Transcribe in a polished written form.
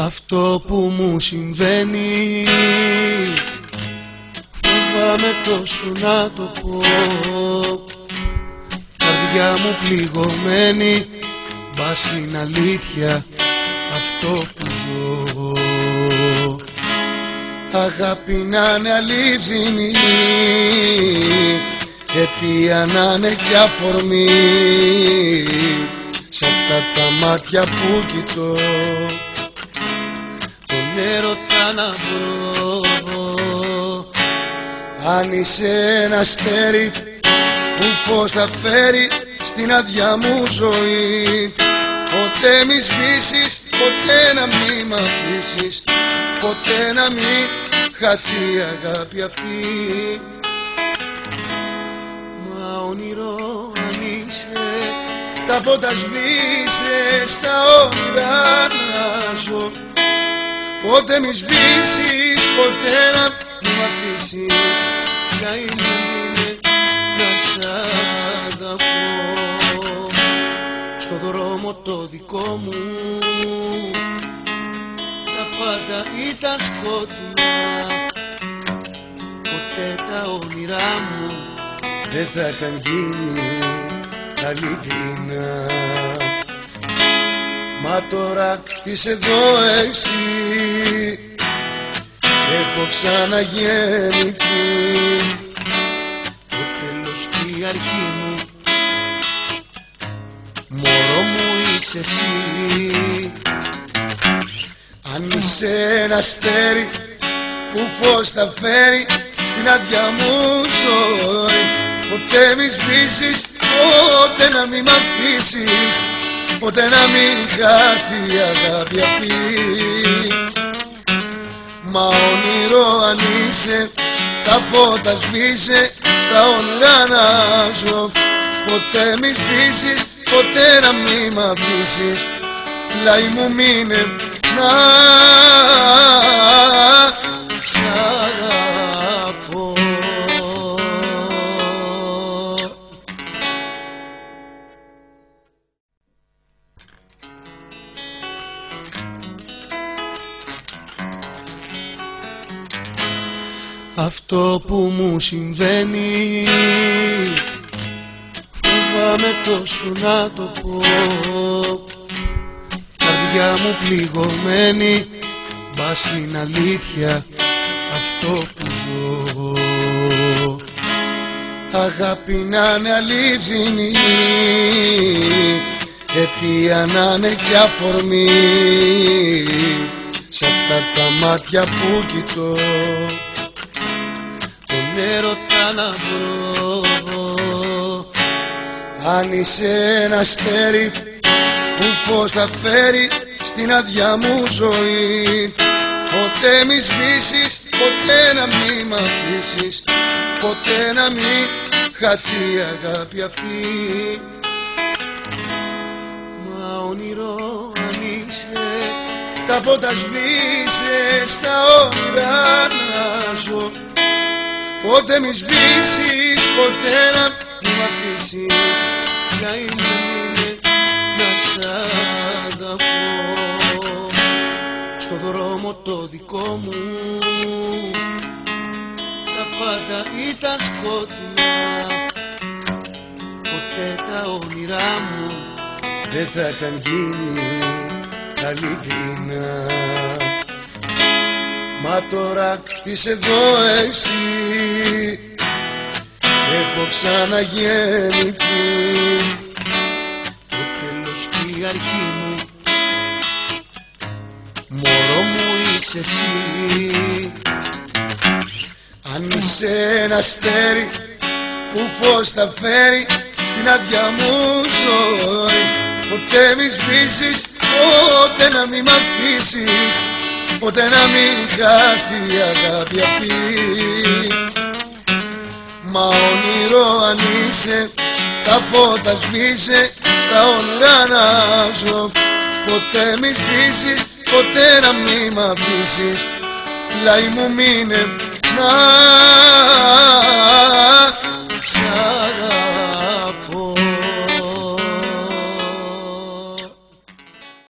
Αυτό που μου συμβαίνει φοβάμαι τόσο να το πω. Καρδιά μου πληγωμένη, μπας είναι αλήθεια αυτό που ζω. Αγάπη να είναι αλήθινη, αιτία να είναι κι αφορμή, σ' αυτά τα μάτια που κοιτώ τον έρωτα να βρω. Αν είσαι ένα αστέρι που φως θα φέρει στην άδεια μου ζωή, ποτέ μη σβήσεις, ποτέ να μη μ' αφήσεις, ποτέ να μη χαθεί η αγάπη αυτή. Μα όνειρο αν είσαι, τα φώτα σβήσε, στα όνειρα να ζω. Ποτέ μη σβήσεις, ποτέ να μη μ' αφήσεις, πια είναι να σ' αγαπώ. Στο δρόμο το δικό μου τα πάντα ήταν σκότεινα, ποτέ τα όνειρά μου δεν θα είχαν γίνει αληθινά. Μα τώρα είσαι εδώ εσύ, έχω ξαναγεννηθεί, το τέλος και η αρχή μου, μωρό μου είσαι εσύ. Αν είσαι ένα αστέρι που φως θα φέρει στην άδεια μου ζωή, ποτέ μη σβήσεις, ποτέ να μη μ' αφήσεις, ποτέ να μην χάθει η αγάπη αυτή. Μα όνειρο αν είσαι, τα φώτα σβήσε, στα όνειρα να ζω. Ποτέ μη σβήσεις, ποτέ να μη μ' αφήσεις, πλάι μου μείνε να σ' αγαπώ. Αυτό που μου συμβαίνει φοβάμαι τόσο να το πω. Καρδιά μου πληγωμένη, μπας είναι αλήθεια αυτό που ζω. Αγάπη να είναι αλήθινη, αιτία να είναι κι αφορμή, σ' αυτά τα μάτια που κοιτώ τον έρωτα να βρω. Αν είσαι ένα αστέρι που φως θα φέρει στην άδεια μου ζωή, ποτέ μη σβήσεις, ποτέ να μη μ' αφήσεις, ποτέ να μη χαθεί η αγάπη αυτή. Μα όνειρο αν είσαι, τα φώτα σβήσε, στα όνειρα να ζω. Ποτέ μη σβήσεις, ποτέ να μη μ' αφήσεις, πια είναι να σ' αγαπώ. Στο δρόμο το δικό μου τα πάντα ήταν σκότεινα, ποτέ τα όνειρά μου δεν θα είχαν γίνει αληθινά. Μα τώρα είσαι εδώ εσύ, έχω ξαναγεννηθεί, το τέλος και η αρχή μου, μωρό μου είσαι εσύ. Αν είσαι ένα αστέρι που φως θα φέρει στην άδεια μου ζωή, ποτέ μη σβήσεις, ποτέ να μη μ' αφήσεις, ποτέ να μην χάθει η αγάπη αυτή. Μα όνειρο αν είσαι, τα φώτα σβήσε, στα όνειρα να ζω. Ποτέ μη σβήσεις, ποτέ να μη μ' αφήσεις, πλάι μου μείνε να